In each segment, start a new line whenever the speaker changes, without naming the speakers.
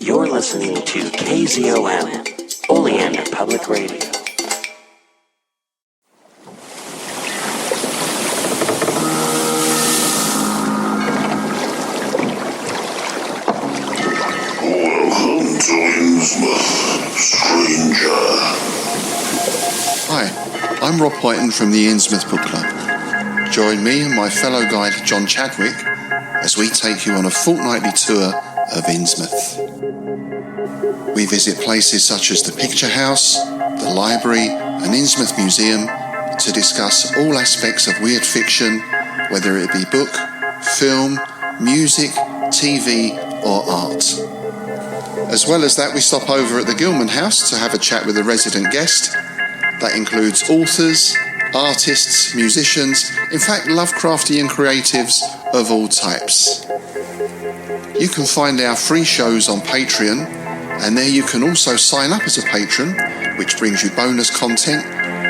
You're listening to KZOM, Oleander Public Radio.
Welcome to Innsmouth, stranger.
Hi, I'm Rob Whiten from the Innsmouth Book Club. Join me and my fellow guide John Chadwick as we take you on a fortnightly tour of Innsmouth. We visit places such as the Picture House, the Library and Innsmouth Museum to discuss all aspects of weird fiction, whether it be book, film, music, TV or art. As well as that, we stop over at the Gilman House to have a chat with a resident guest. That includes authors, artists, musicians, in fact Lovecraftian creatives of all types. You can find our free shows on Patreon, and there you can also sign up as a patron, which brings you bonus content,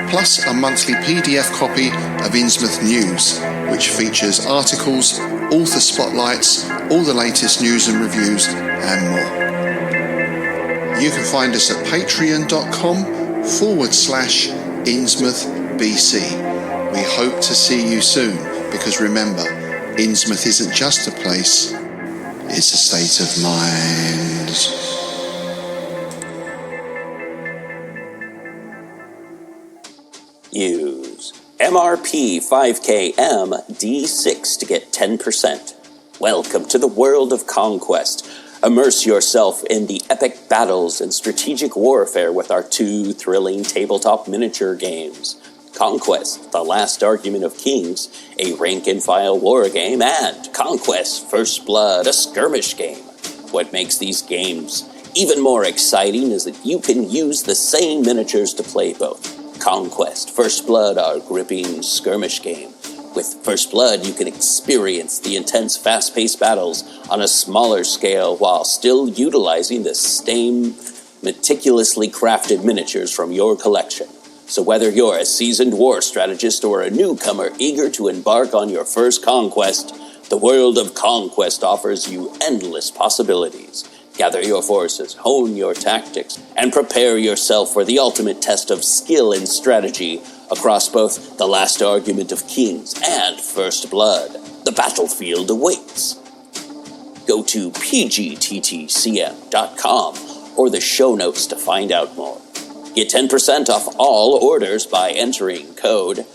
plus a monthly PDF copy of Innsmouth News, which features articles, author spotlights, all the latest news and reviews, and more. You can find us at patreon.com/InnsmouthBC. We hope to see you soon, because remember, Innsmouth isn't just a place, it's a state of mind.
Use MRP 5KM D6 to get 10%. Welcome to the world of Conquest. Immerse yourself in the epic battles and strategic warfare with our two thrilling tabletop miniature games. Conquest, The Last Argument of Kings, a rank-and-file wargame, and Conquest, First Blood, a skirmish game. What makes these games even more exciting is that you can use the same miniatures to play both. Conquest, First Blood, our gripping skirmish game. With First Blood, you can experience the intense, fast-paced battles on a smaller scale while still utilizing the same meticulously crafted miniatures from your collection. So whether you're a seasoned war strategist or a newcomer eager to embark on your first conquest, the world of Conquest offers you endless possibilities. Gather your forces, hone your tactics, and prepare yourself for the ultimate test of skill and strategy across both The Last Argument of Kings and First Blood. The battlefield awaits. Go to pgttcm.com or the show notes to find out more. Get 10% off all orders by entering code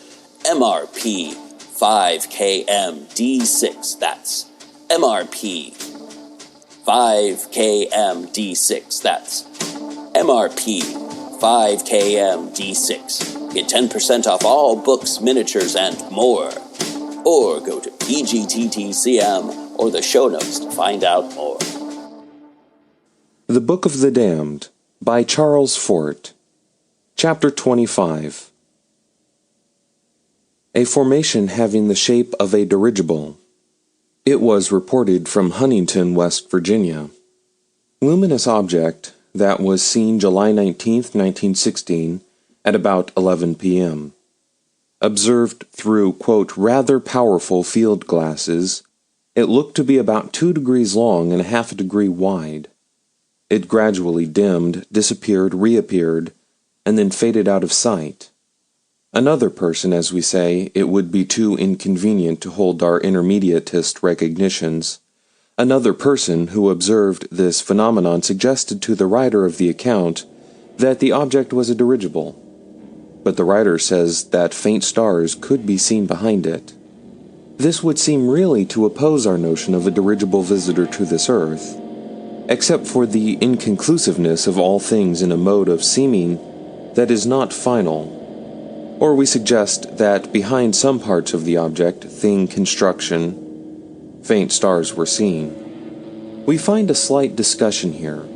MRP5KMD6. That's MRP5KMD6. That's MRP5KMD6. Get 10% off all books, miniatures, and more. Or go to PGTTCM or the show notes to find out more.
The Book of the Damned by Charles Fort. Chapter 25. A formation having the shape of a dirigible. It was reported from Huntington, West Virginia. Luminous object that was seen July 19, 1916, at about 11 p.m. Observed through, quote, rather powerful field glasses, it looked to be about 2 degrees long and a half a degree wide. It gradually dimmed, disappeared, reappeared, and then faded out of sight. Another person, as we say, it would be too inconvenient to hold our intermediatist recognitions. Another person who observed this phenomenon suggested to the writer of the account that the object was a dirigible, but the writer says that faint stars could be seen behind it. This would seem really to oppose our notion of a dirigible visitor to this earth, except for the inconclusiveness of all things in a mode of seeming that is not final. Or we suggest that behind some parts of the object, thing, construction, faint stars were seen. We find a slight discussion here.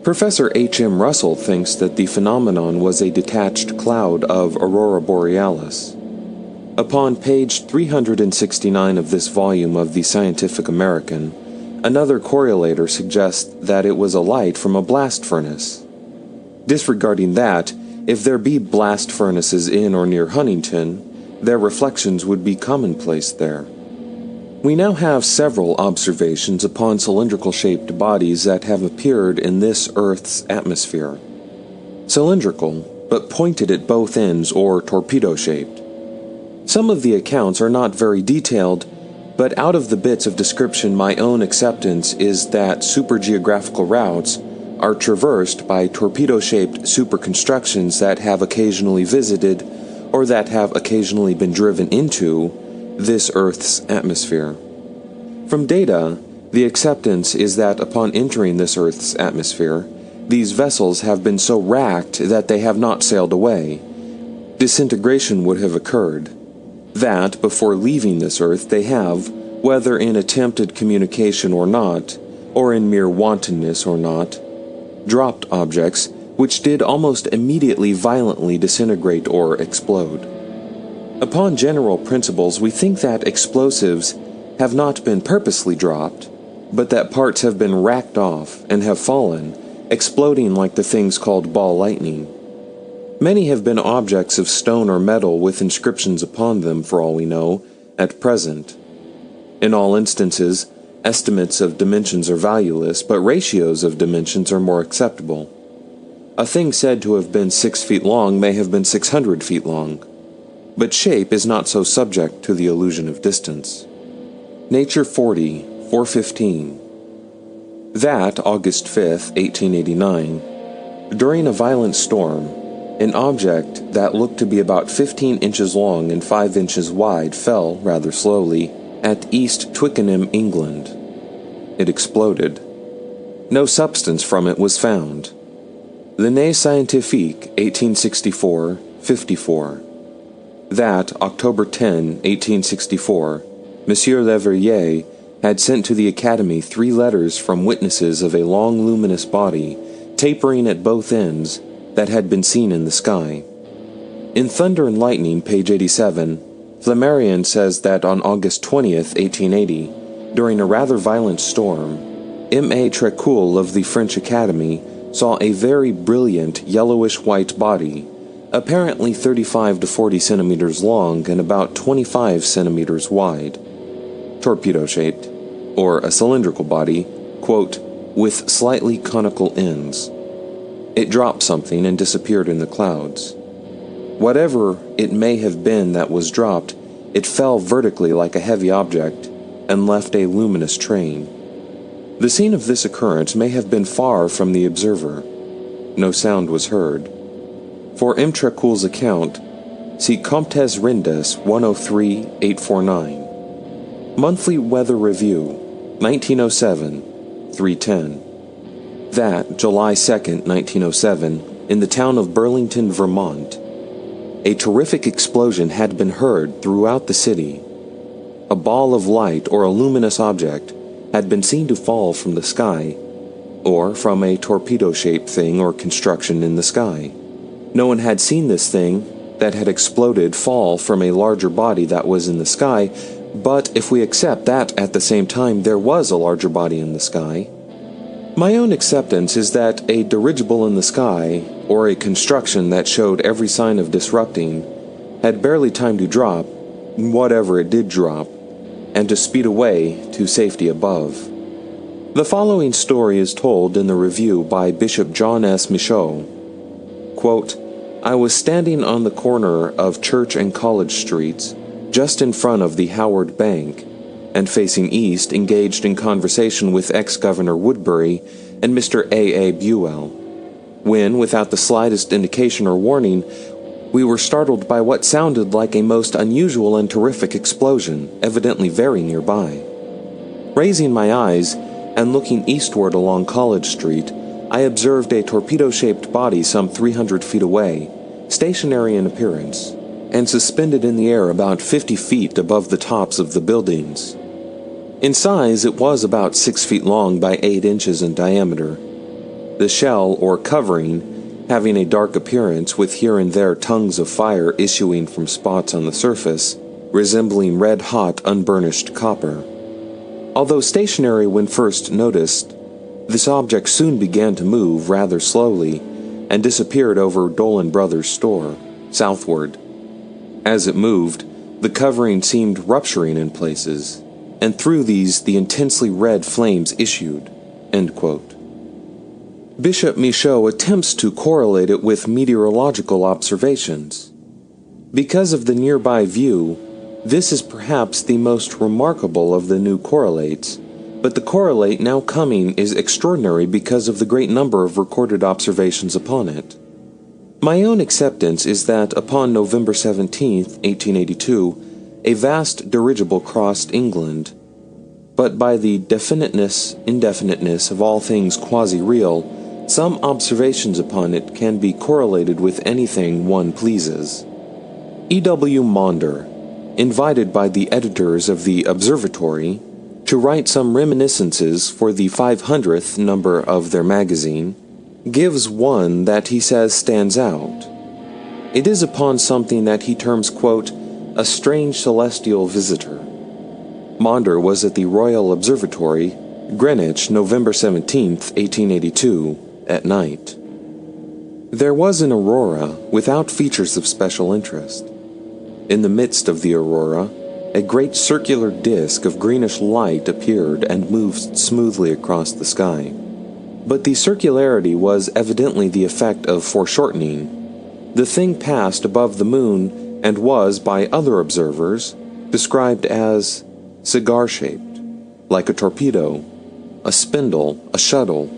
Professor H.M. Russell thinks that the phenomenon was a detached cloud of aurora borealis. Upon page 369 of this volume of the Scientific American, another correlator suggests that it was a light from a blast furnace. Disregarding that, if there be blast furnaces in or near Huntington, their reflections would be commonplace there. We now have several observations upon cylindrical-shaped bodies that have appeared in this Earth's atmosphere. Cylindrical, but pointed at both ends or torpedo-shaped. Some of the accounts are not very detailed, but out of the bits of description my own acceptance is that supergeographical routes are traversed by torpedo-shaped superconstructions that have occasionally visited, or that have occasionally been driven into, this Earth's atmosphere. From data, the acceptance is that upon entering this Earth's atmosphere, these vessels have been so racked that they have not sailed away. Disintegration would have occurred. That, before leaving this Earth, they have, whether in attempted communication or not, or in mere wantonness or not, dropped objects which did almost immediately violently disintegrate or explode. Upon general principles, we think that explosives have not been purposely dropped, but that parts have been racked off and have fallen, exploding like the things called ball lightning. Many have been objects of stone or metal with inscriptions upon them, for all we know, at present. In all instances, estimates of dimensions are valueless, but ratios of dimensions are more acceptable. A thing said to have been 6 feet long may have been 600 feet long, but shape is not so subject to the illusion of distance. Nature 40, 415. That, August 5th, 1889, during a violent storm, an object that looked to be about 15 inches long and 5 inches wide fell, rather slowly, at East Twickenham, England. It exploded. No substance from it was found. L'Année Scientifique, 1864, 54. That, October 10, 1864, Monsieur Leverrier had sent to the Academy 3 letters from witnesses of a long luminous body, tapering at both ends, that had been seen in the sky. In Thunder and Lightning, page 87, Flammarion says that on August 20th, 1880, during a rather violent storm, M.A. Trécoul of the French Academy saw a very brilliant yellowish-white body, apparently 35 to 40 centimeters long and about 25 centimeters wide, torpedo-shaped, or a cylindrical body, quote, with slightly conical ends. It dropped something and disappeared in the clouds. Whatever it may have been that was dropped, it fell vertically like a heavy object and left a luminous train. The scene of this occurrence may have been far from the observer. No sound was heard. For M. Trécoul's account, see Comtes Rendes 103-849. Monthly Weather Review, 1907, 310. That, July 2nd, 1907, in the town of Burlington, Vermont, a terrific explosion had been heard throughout the city. A ball of light or a luminous object had been seen to fall from the sky, or from a torpedo-shaped thing or construction in the sky. No one had seen this thing that had exploded fall from a larger body that was in the sky, but if we accept that at the same time there was a larger body in the sky, my own acceptance is that a dirigible in the sky, or a construction that showed every sign of disrupting, had barely time to drop, whatever it did drop, and to speed away to safety above. The following story is told in the review by Bishop John S. Michaud. Quote, I was standing on the corner of Church and College Streets, just in front of the Howard Bank, and facing east, engaged in conversation with ex-Governor Woodbury and Mr. A. Buell, when, without the slightest indication or warning, we were startled by what sounded like a most unusual and terrific explosion, evidently very nearby. Raising my eyes and looking eastward along College Street, I observed a torpedo-shaped body some 300 feet away, stationary in appearance, and suspended in the air about 50 feet above the tops of the buildings. In size, it was about 6 feet long by 8 inches in diameter. The shell, or covering, having a dark appearance with here and there tongues of fire issuing from spots on the surface, resembling red-hot unburnished copper. Although stationary when first noticed, this object soon began to move rather slowly and disappeared over Dolan Brothers' store, southward. As it moved, the covering seemed rupturing in places. and through these the intensely red flames issued." End quote. Bishop Michaud attempts to correlate it with meteorological observations. Because of the nearby view, this is perhaps the most remarkable of the new correlates, but the correlate now coming is extraordinary because of the great number of recorded observations upon it. My own acceptance is that upon November 17, 1882, a vast dirigible crossed England, but by the definiteness, indefiniteness of all things quasi-real, some observations upon it can be correlated with anything one pleases. E.W. Maunder, invited by the editors of the Observatory to write some reminiscences for the 500th number of their magazine, gives one that he says stands out. It is upon something that he terms, quote, "a strange celestial visitor." Maunder was at the Royal Observatory, Greenwich, November 17, 1882, at night. There was an aurora without features of special interest. In the midst of the aurora, a great circular disk of greenish light appeared and moved smoothly across the sky. But the circularity was evidently the effect of foreshortening. The thing passed above the moon and was, by other observers, described as cigar-shaped, like a torpedo, a spindle, a shuttle.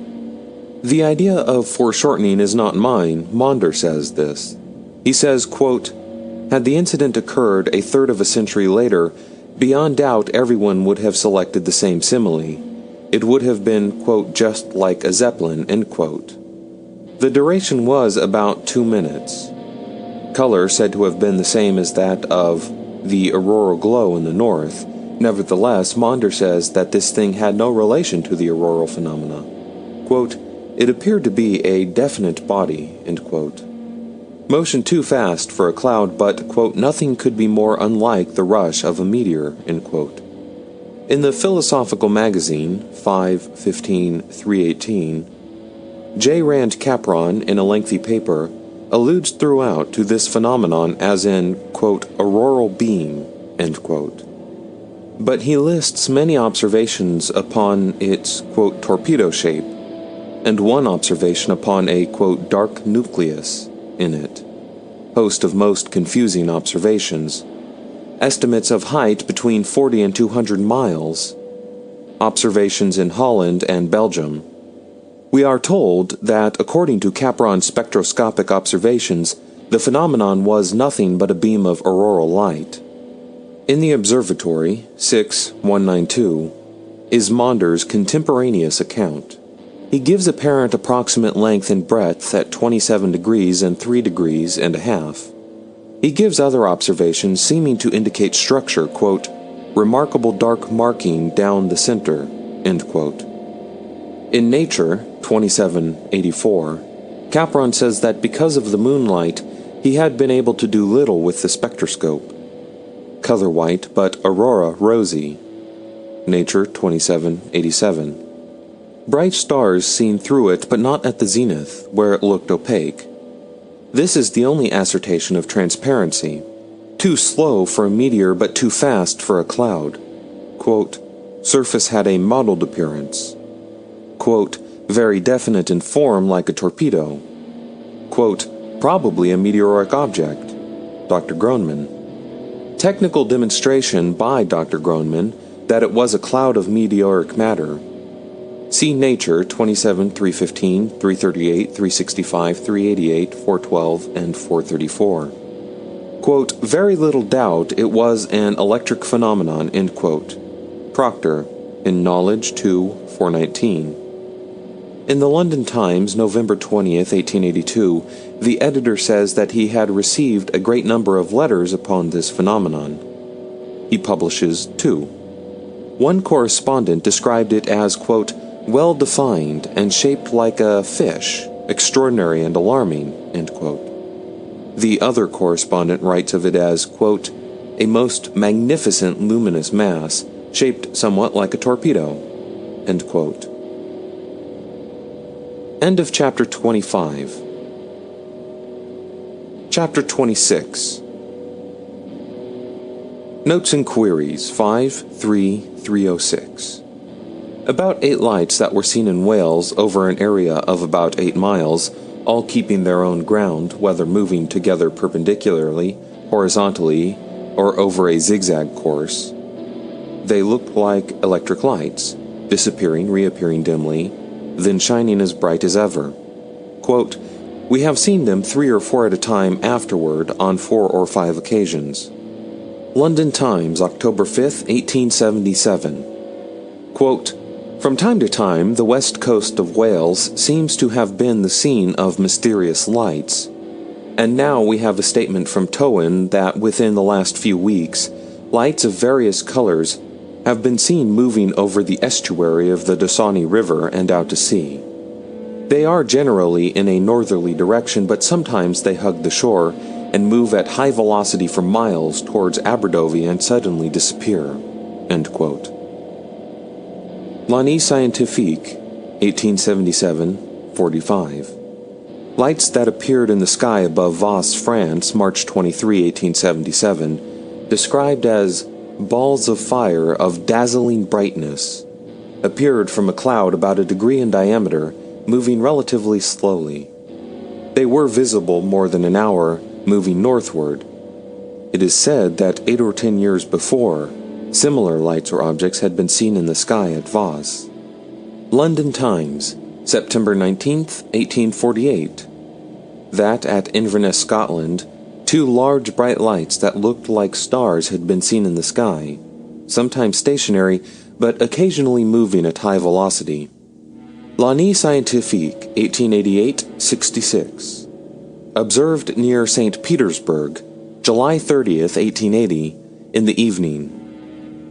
The idea of foreshortening is not mine. Maunder says this. He says, quote, "Had the incident occurred a third of a century later, beyond doubt everyone would have selected the same simile. It would have been, quote, just like a zeppelin," end quote. The duration was about 2 minutes. Color said to have been the same as that of the auroral glow in the north. Nevertheless, Maunder says that this thing had no relation to the auroral phenomena. Quote, "It appeared to be a definite body," end quote. Motion too fast for a cloud, but, quote, "nothing could be more unlike the rush of a meteor," end quote. In the Philosophical Magazine, 5/15/318, J. Rand Capron, in a lengthy paper, alludes throughout to this phenomenon as in, quote, "auroral beam," end quote. But he lists many observations upon its, quote, "torpedo shape," and one observation upon a, quote, "dark nucleus" in it. Host of most confusing observations. Estimates of height between 40 and 200 miles. Observations in Holland and Belgium. We are told that, according to Capron's spectroscopic observations, the phenomenon was nothing but a beam of auroral light. In the Observatory, 6/192, is Maunder's contemporaneous account. He gives apparent approximate length and breadth at 27 degrees and 3 degrees and a half. He gives other observations seeming to indicate structure, quote, "remarkable dark marking down the center," end quote. In Nature, 27/84, Capron says that because of the moonlight, he had been able to do little with the spectroscope. Color white, but aurora rosy. Nature, 27/87. Bright stars seen through it, but not at the zenith, where it looked opaque. This is the only assertion of transparency. Too slow for a meteor, but too fast for a cloud. Quote, "Surface had a mottled appearance." Quote, "Very definite in form like a torpedo." Quote, "Probably a meteoric object." Dr. Groneman. Technical demonstration by Dr. Groneman that it was a cloud of meteoric matter. See Nature, 27/315, 338, 365, 388, 412, and 434. Quote, "Very little doubt it was an electric phenomenon," end quote. Proctor, in Knowledge 2/419. In the London Times, November 20th, 1882, the editor says that he had received a great number of letters upon this phenomenon. He publishes 2. One correspondent described it as, quote, "well-defined and shaped like a fish, extraordinary and alarming," end quote. The other correspondent writes of it as, quote, "a most magnificent luminous mass, shaped somewhat like a torpedo," end quote. End of chapter 25. Chapter 26. Notes and Queries 53306. About 8 lights that were seen in Wales over an area of about 8 miles, all keeping their own ground, whether moving together perpendicularly, horizontally, or over a zigzag course. They looked like electric lights, disappearing, reappearing dimly, then shining as bright as ever. Quote, "We have seen them 3 or 4 at a time afterward on 4 or 5 occasions." London Times, October 5, 1877. Quote, "From time to time, the west coast of Wales seems to have been the scene of mysterious lights, and now we have a statement from Towyn that within the last few weeks, lights of various colors have been seen moving over the estuary of the Dosani River and out to sea. They are generally in a northerly direction, but sometimes they hug the shore and move at high velocity for miles towards Aberdovey and suddenly disappear." End quote. L'Année Scientifique, 1877-45. Lights that appeared in the sky above Vos, France, March 23, 1877, described as balls of fire of dazzling brightness, appeared from a cloud about a degree in diameter, moving relatively slowly. They were visible more than an hour, moving northward. It is said that 8 or 10 years before, similar lights or objects had been seen in the sky at Vos. London Times, September 19, 1848. That at Inverness, Scotland, 2 large bright lights that looked like stars had been seen in the sky, sometimes stationary, but occasionally moving at high velocity. L'Année Scientifique, 1888-66. Observed near St. Petersburg, July 30th, 1880, in the evening.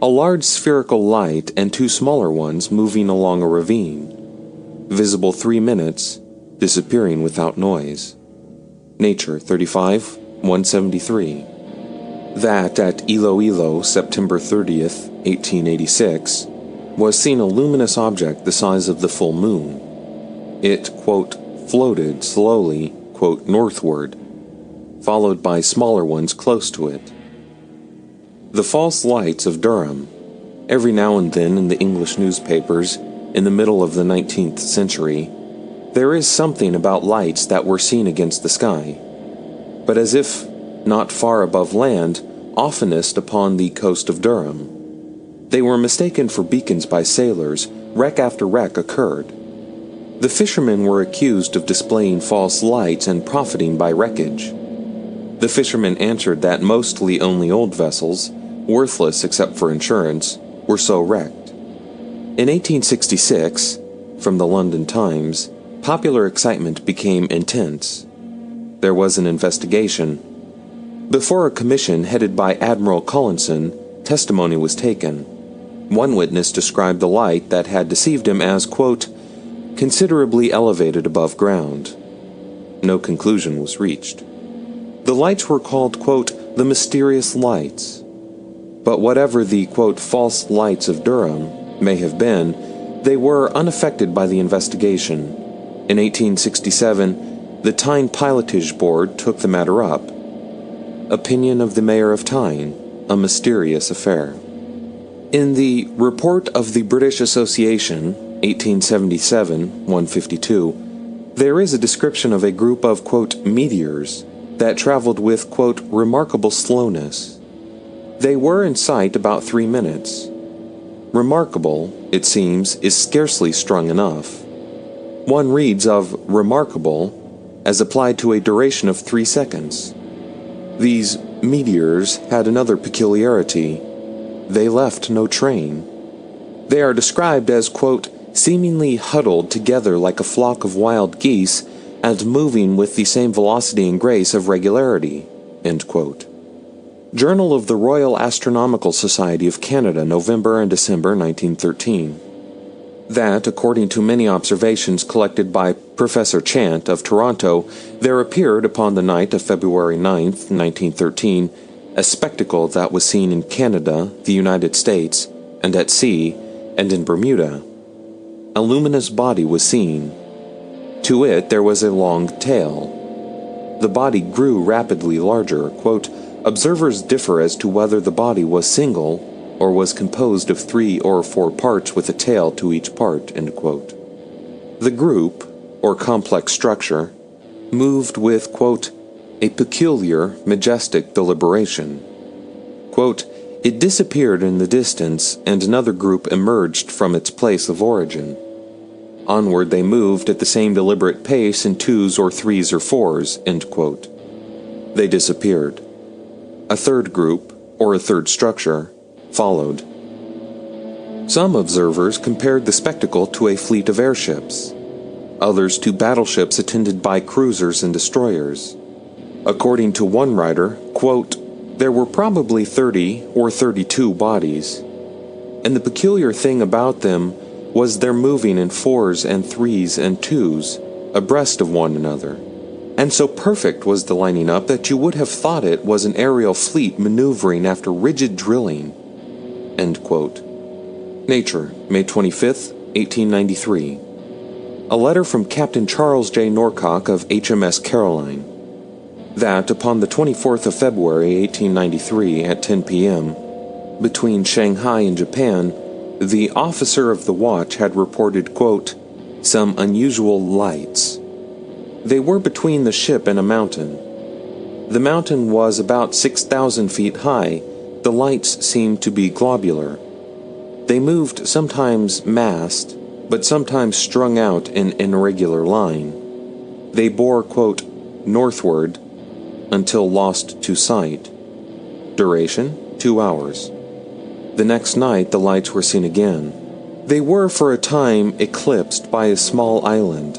A large spherical light and 2 smaller ones moving along a ravine. Visible 3 minutes, disappearing without noise. Nature, 35, 173. That at Iloilo, September 30th, 1886, was seen a luminous object the size of the full moon. It, quote, floated slowly, quote, northward, followed by smaller ones close to it. The false lights of Durham. Every now and then in the English newspapers, in the middle of the 19th century, there is something about lights that were seen against the sky, but as if not far above land, oftenest upon the coast of Durham. They were mistaken for beacons by sailors. Wreck after wreck occurred. The fishermen were accused of displaying false lights and profiting by wreckage. The fishermen answered that mostly only old vessels, worthless except for insurance, were so wrecked. In 1866, from the London Times, popular excitement became intense. There was an investigation. Before a commission headed by Admiral Collinson, testimony was taken. One witness described the light that had deceived him as, quote, considerably elevated above ground. No conclusion was reached. The lights were called, quote, the mysterious lights. But whatever the, quote, false lights of Durham may have been, they were unaffected by the investigation. In 1867, the Tyne Pilotage Board took the matter up. Opinion of the Mayor of Tyne, a mysterious affair. In the Report of the British Association, 1877, 152, there is a description of a group of, quote, meteors that traveled with, quote, remarkable slowness. They were in sight about 3 minutes. Remarkable, it seems, is scarcely strong enough. One reads of remarkable as applied to a duration of 3 seconds. These meteors had another peculiarity. They left no train. They are described as, quote, seemingly huddled together like a flock of wild geese and moving with the same velocity and grace of regularity, end quote. Journal of the Royal Astronomical Society of Canada, November and December 1913. That, according to many observations collected by Professor Chant of Toronto, there appeared upon the night of February 9, 1913, a spectacle that was seen in Canada, the United States, and at sea, and in Bermuda. A luminous body was seen. To it there was a long tail. The body grew rapidly larger, quote, Observers differ as to whether the body was single or was composed of 3 or 4 parts with a tail to each part, end quote. The group, or complex structure, moved with, quote, a peculiar, majestic deliberation. Quote, it disappeared in the distance, and another group emerged from its place of origin. Onward they moved at the same deliberate pace in 2s or 3s or 4s, end quote. They disappeared. A third group, or a third structure, followed. Some observers compared the spectacle to a fleet of airships, others to battleships attended by cruisers and destroyers. According to one writer, quote, there were probably 30 or 32 bodies, and the peculiar thing about them was their moving in 4s and 3s and 2s abreast of one another, and so perfect was the lining up that you would have thought it was an aerial fleet maneuvering after rigid drilling. End quote. Nature, May 25, 1893. A letter from Captain Charles J. Norcock of HMS Caroline, that upon the 24th of February 1893 at 10 p.m., between Shanghai and Japan, the officer of the watch had reported, quote, some unusual lights. They were between the ship and a mountain. The mountain was about 6,000 feet high. The lights seemed to be globular. They moved sometimes massed, but sometimes strung out in an irregular line. They bore, quote, northward until lost to sight. Duration, 2 hours. The next night the lights were seen again. They were for a time eclipsed by a small island.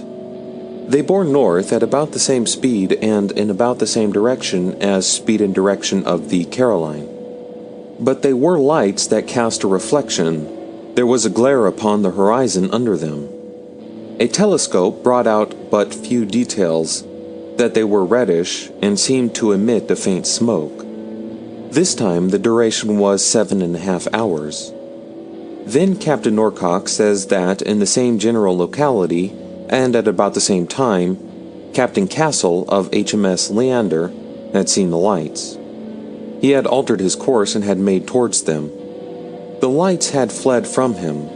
They bore north at about the same speed and in about the same direction as speed and direction of the Caroline. But they were lights that cast a reflection. There was a glare upon the horizon under them. A telescope brought out but few details, that they were reddish and seemed to emit a faint smoke. This time the duration was 7.5 hours. Then Captain Norcock says that in the same general locality, and at about the same time, Captain Castle of HMS Leander had seen the lights. He had altered his course and had made towards them. The lights had fled from him.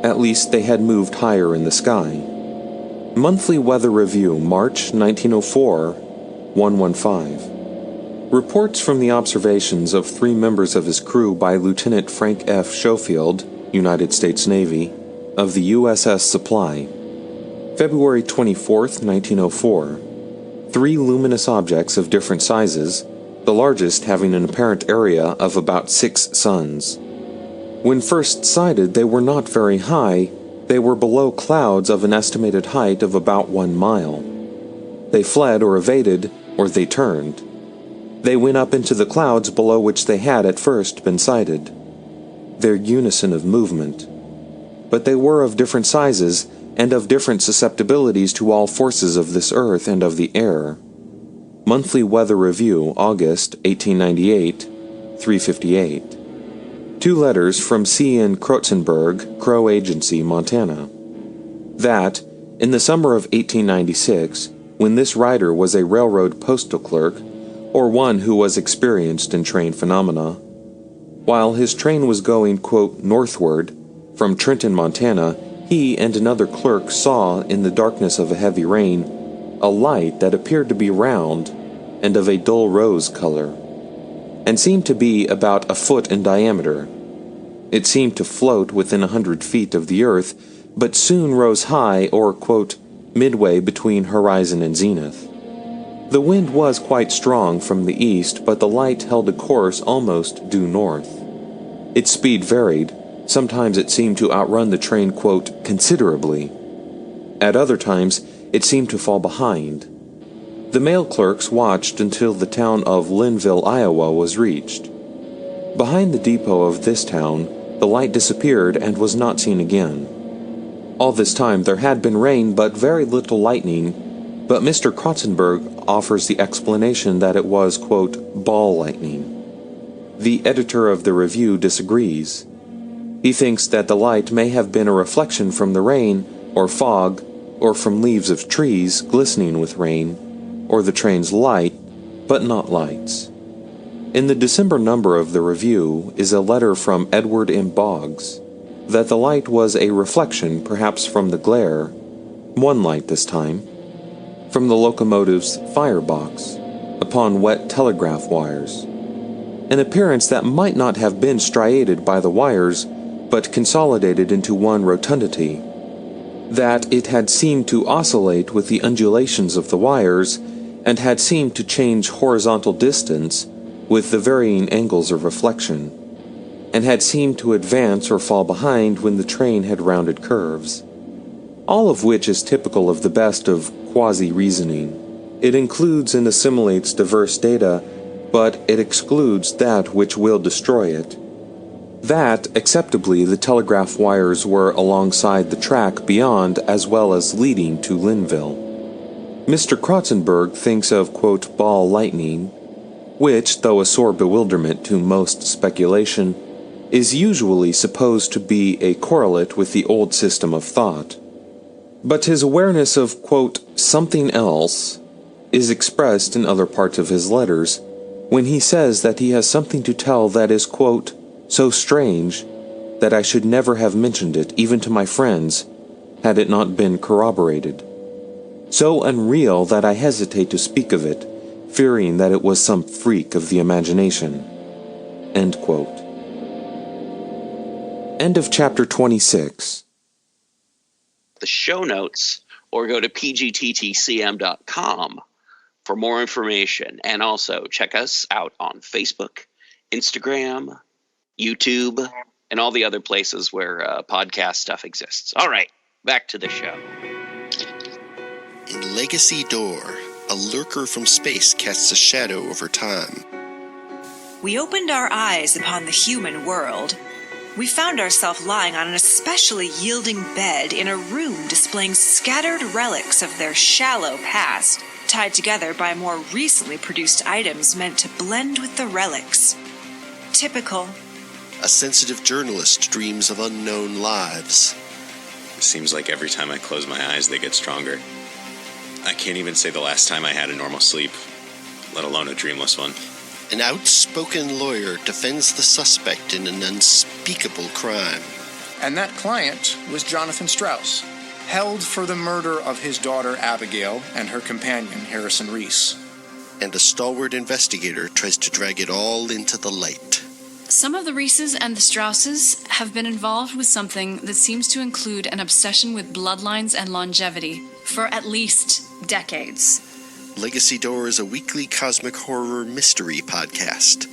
At least they had moved higher in the sky. Monthly Weather Review, March 1904, 115. Reports from the observations of 3 members of his crew by Lieutenant Frank F. Schofield, United States Navy, of the USS Supply. February 24, 1904. 3 luminous objects of different sizes, the largest having an apparent area of about 6 suns. When first sighted, they were not very high. They were below clouds of an estimated height of about 1 mile. They fled or evaded, or they turned. They went up into the clouds below which they had at first been sighted. Their unison of movement. But they were of different sizes, and of different susceptibilities to all forces of this earth and of the air. Monthly Weather Review, August 1898, 358. 2 letters from C.N. Krotzenberg, Crow Agency, Montana. That, in the summer of 1896, when this writer was a railroad postal clerk, or one who was experienced in train phenomena, while his train was going, quote, northward, from Trenton, Montana, he and another clerk saw, in the darkness of a heavy rain, a light that appeared to be round and of a dull rose color, and seemed to be about 1 foot in diameter. It seemed to float within 100 feet of the earth, but soon rose high, or, quote, midway between horizon and zenith. The wind was quite strong from the east, but the light held a course almost due north. Its speed varied. Sometimes it seemed to outrun the train, quote, considerably. At other times, it seemed to fall behind. The mail clerks watched until the town of Linville, Iowa was reached. Behind the depot of this town, the light disappeared and was not seen again. All this time there had been rain but very little lightning, but Mr. Krotzenberg offers the explanation that it was, quote, ball lightning. The editor of the review disagrees. He thinks that the light may have been a reflection from the rain, or fog, or from leaves of trees glistening with rain, or the train's light, but not lights. In the December number of the review is a letter from Edward M. Boggs that the light was a reflection, perhaps from the glare, one light this time, from the locomotive's firebox upon wet telegraph wires, an appearance that might not have been striated by the wires, but consolidated into one rotundity, that it had seemed to oscillate with the undulations of the wires, and had seemed to change horizontal distance with the varying angles of reflection, and had seemed to advance or fall behind when the train had rounded curves. All of which is typical of the best of quasi-reasoning. It includes and assimilates diverse data, but it excludes that which will destroy it. That, acceptably, the telegraph wires were alongside the track beyond as well as leading to Linville. Mr. Krotzenberg thinks of, quote, ball lightning, which, though a sore bewilderment to most speculation, is usually supposed to be a correlate with the old system of thought. But his awareness of, quote, something else is expressed in other parts of his letters, when he says that he has something to tell that is, quote, so strange that I should never have mentioned it even to my friends had it not been corroborated. So unreal that I hesitate to speak of it, fearing that it was some freak of the imagination. End quote. End of chapter 26.
The show notes, or go to pgttcm.com for more information. And also check us out on Facebook, Instagram, YouTube, and all the other places where podcast stuff exists. All right, back to the show.
In Legacy Door, a lurker from space casts a shadow over time.
We opened our eyes upon the human world. We found ourselves lying on an especially yielding bed in a room displaying scattered relics of their shallow past, tied together by more recently produced items meant to blend with the relics. Typical.
A sensitive journalist dreams of unknown lives.
It seems like every time I close my eyes, they get stronger. I can't even say the last time I had a normal sleep, let alone a dreamless one.
An outspoken lawyer defends the suspect in an unspeakable crime.
And that client was Jonathan Strauss, held for the murder of his daughter Abigail and her companion Harrison Reese.
And a stalwart investigator tries to drag it all into the light.
Some of the Reeses and the Strausses have been involved with something that seems to include an obsession with bloodlines and longevity for at least decades.
Legacy Door is a weekly cosmic horror mystery podcast.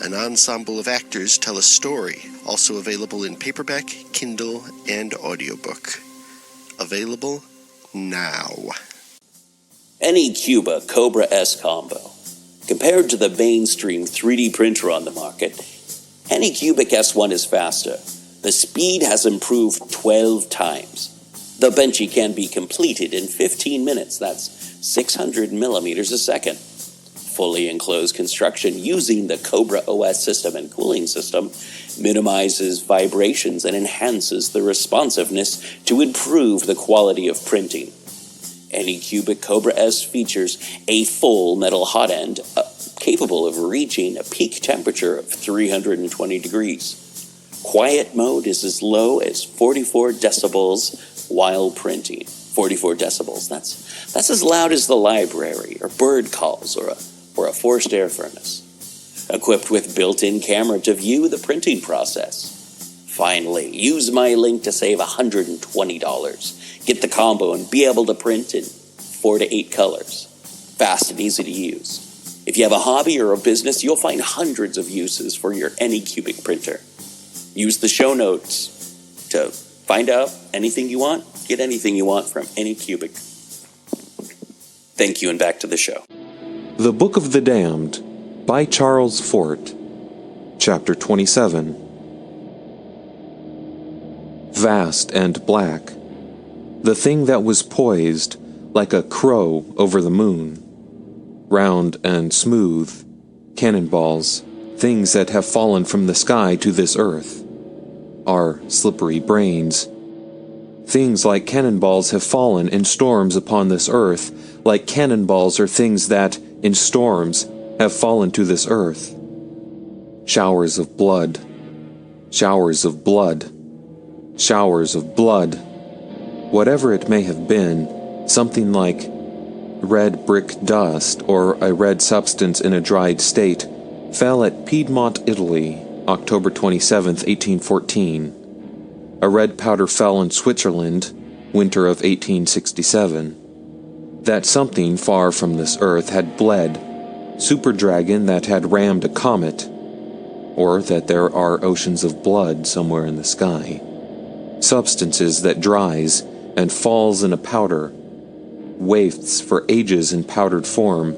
An ensemble of actors tell a story, also available in paperback, Kindle, and audiobook. Available now.
Anycuba Cobra S combo. Compared to the mainstream 3D printer on the market, Anycubic S1 is faster. The speed has improved 12 times. The Benchy can be completed in 15 minutes. That's 600 millimeters a second. Fully enclosed construction using the Cobra OS system and cooling system minimizes vibrations and enhances the responsiveness to improve the quality of printing. Anycubic Cobra S features a full metal hot end capable of reaching a peak temperature of 320 degrees. Quiet mode is as low as 44 decibels while printing. 44 decibels, that's as loud as the library, or bird calls, or a forced air furnace. Equipped with built-in camera to view the printing process. Finally, use my link to save $120. Get the combo and be able to print in 4 to 8 colors. Fast and easy to use. If you have a hobby or a business, you'll find hundreds of uses for your Anycubic printer. Use the show notes to find out anything you want. Get anything you want from Anycubic. Thank you, and back to the show.
The Book of the Damned by Charles Fort. Chapter 27. Vast and black, the thing that was poised like a crow over the moon. Round and smooth, cannonballs, things that have fallen from the sky to this earth, are slippery brains. Things like cannonballs have fallen in storms upon this earth, like cannonballs are things that, in storms, have fallen to this earth. Showers of blood. Showers of blood. Showers of blood. Whatever it may have been, something like red brick dust or a red substance in a dried state fell at Piedmont, Italy, October 27, 1814. A red powder fell in Switzerland, winter of 1867. That something far from this earth had bled, superdragon that had rammed a comet, or that there are oceans of blood somewhere in the sky. Substances that dries and falls in a powder, wafts for ages in powdered form,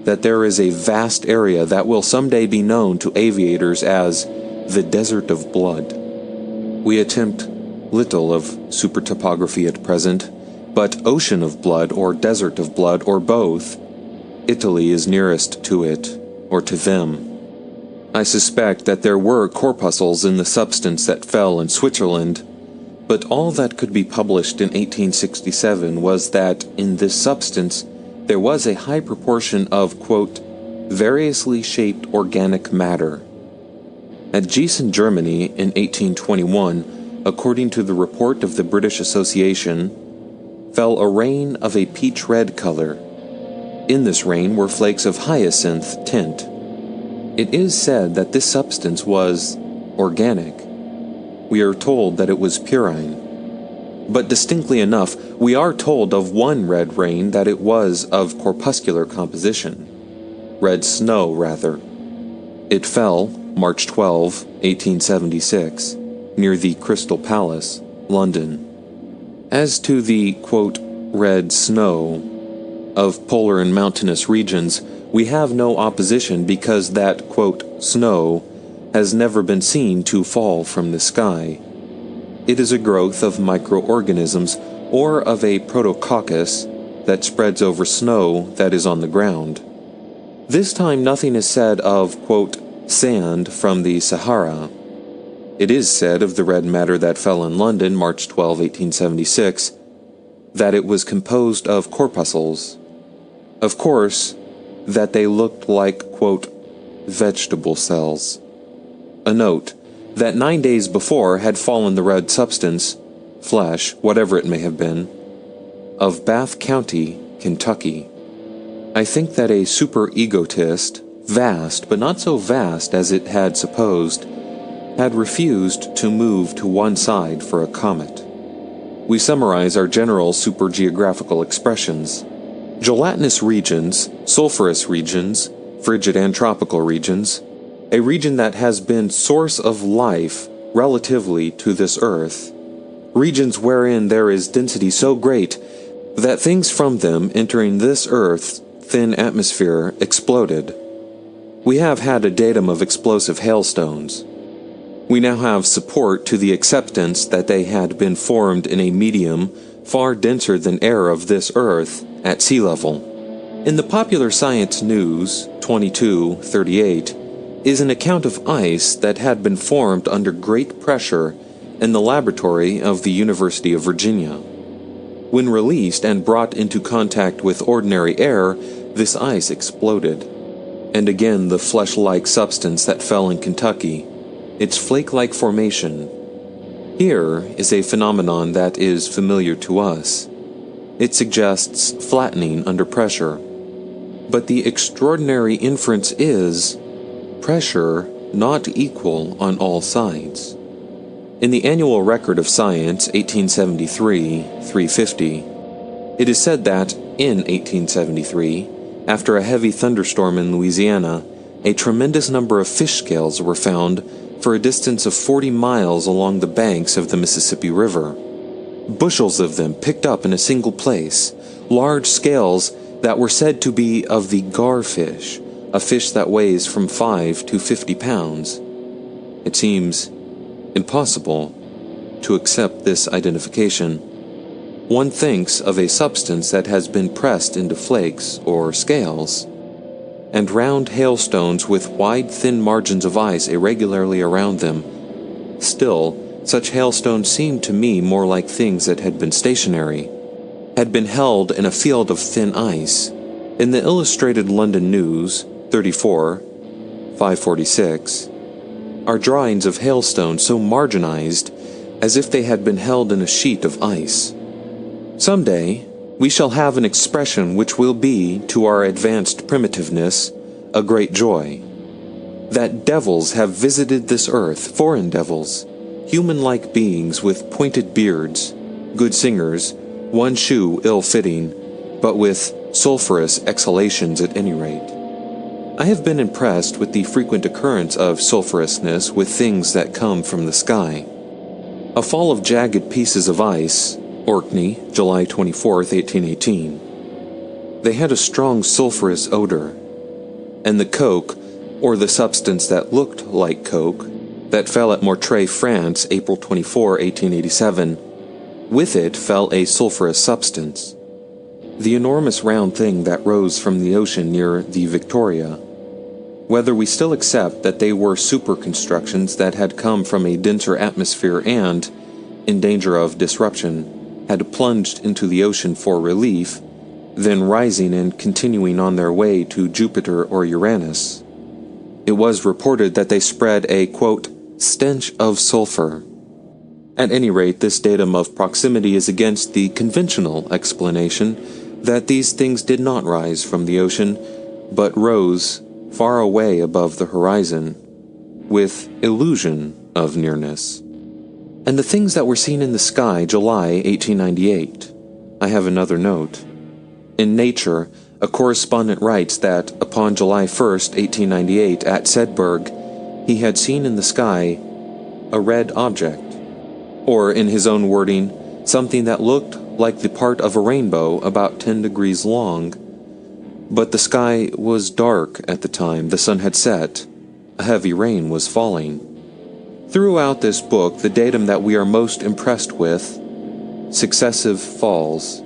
that there is a vast area that will someday be known to aviators as the Desert of Blood. We attempt little of supertopography at present, but ocean of blood or desert of blood or both, Italy is nearest to it or to them. I suspect that there were corpuscles in the substance that fell in Switzerland, but all that could be published in 1867 was that in this substance there was a high proportion of, quote, variously shaped organic matter. At Gießen, Germany, in 1821, according to the report of the British Association, fell a rain of a peach-red color. In this rain were flakes of hyacinth tint. It is said that this substance was organic. We are told that it was purine. But distinctly enough, we are told of one red rain that it was of corpuscular composition. Red snow, rather. It fell, March 12, 1876, near the Crystal Palace, London. As to the, quote, red snow of polar and mountainous regions, we have no opposition because that, quote, snow has never been seen to fall from the sky. It is a growth of microorganisms or of a protococcus that spreads over snow that is on the ground. This time nothing is said of, quote, sand from the Sahara. It is said of the red matter that fell in London, March 12, 1876, that it was composed of corpuscles. Of course, that they looked like, quote, vegetable cells. A note, that 9 days before had fallen the red substance, flesh, whatever it may have been, of Bath County, Kentucky. I think that a super-egotist, vast but not so vast as it had supposed, had refused to move to one side for a comet. We summarize our general supergeographical expressions. Gelatinous regions, sulfurous regions, frigid and tropical regions, a region that has been source of life relatively to this earth, regions wherein there is density so great that things from them entering this earth's thin atmosphere exploded. We have had a datum of explosive hailstones. We now have support to the acceptance that they had been formed in a medium far denser than air of this earth at sea level. In the Popular Science News 2238 is an account of ice that had been formed under great pressure in the laboratory of the University of Virginia. When released and brought into contact with ordinary air, this ice exploded. And again the flesh-like substance that fell in Kentucky, its flake-like formation. Here is a phenomenon that is familiar to us. It suggests flattening under pressure. But the extraordinary inference is pressure not equal on all sides. In the Annual Record of Science, 1873, 350, it is said that, in 1873, after a heavy thunderstorm in Louisiana, a tremendous number of fish scales were found for a distance of 40 miles along the banks of the Mississippi River. Bushels of them picked up in a single place, large scales that were said to be of the garfish, a fish that weighs from 5 to 50 pounds. It seems impossible to accept this identification. One thinks of a substance that has been pressed into flakes or scales, and round hailstones with wide thin margins of ice irregularly around them. Still, such hailstones seem to me more like things that had been stationary, had been held in a field of thin ice. In the Illustrated London News, 34, 546, are drawings of hailstones so marginized as if they had been held in a sheet of ice. Someday, we shall have an expression which will be, to our advanced primitiveness, a great joy. That devils have visited this earth, foreign devils, human-like beings with pointed beards, good singers, one shoe ill-fitting, but with sulphurous exhalations at any rate. I have been impressed with the frequent occurrence of sulphurousness with things that come from the sky. A fall of jagged pieces of ice, Orkney, July 24, 1818. They had a strong sulphurous odor, and the coke, or the substance that looked like coke, that fell at Mortrey, France, April 24, 1887, with it fell a sulphurous substance. The enormous round thing that rose from the ocean near the Victoria. Whether we still accept that they were superconstructions that had come from a denser atmosphere and, in danger of disruption, had plunged into the ocean for relief, then rising and continuing on their way to Jupiter or Uranus. It was reported that they spread a, quote, stench of sulfur. At any rate, this datum of proximity is against the conventional explanation that these things did not rise from the ocean, but rose far away above the horizon, with illusion of nearness. And the things that were seen in the sky, July 1898. I have another note. In Nature, a correspondent writes that upon July 1st, 1898, at Sedberg, he had seen in the sky a red object, or in his own wording, something that looked like the part of a rainbow about 10 degrees long. But the sky was dark at the time the sun had set. A heavy rain was falling. Throughout this book, the datum that we are most impressed with, successive falls,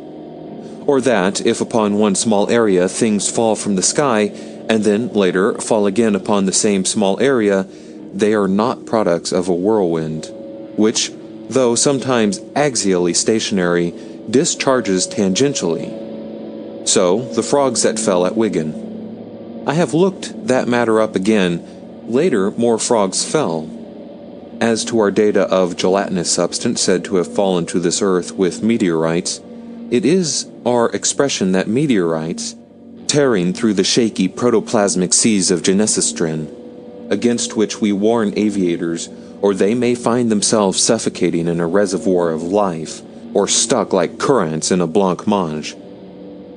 or that, if upon one small area things fall from the sky, and then later fall again upon the same small area, they are not products of a whirlwind, which, though sometimes axially stationary, discharges tangentially. So, the frogs that fell at Wigan. I have looked that matter up again. Later, more frogs fell. As to our data of gelatinous substance said to have fallen to this earth with meteorites, it is our expression that meteorites, tearing through the shaky protoplasmic seas of Genesistren, against which we warn aviators, or they may find themselves suffocating in a reservoir of life, or stuck like currants in a blancmange,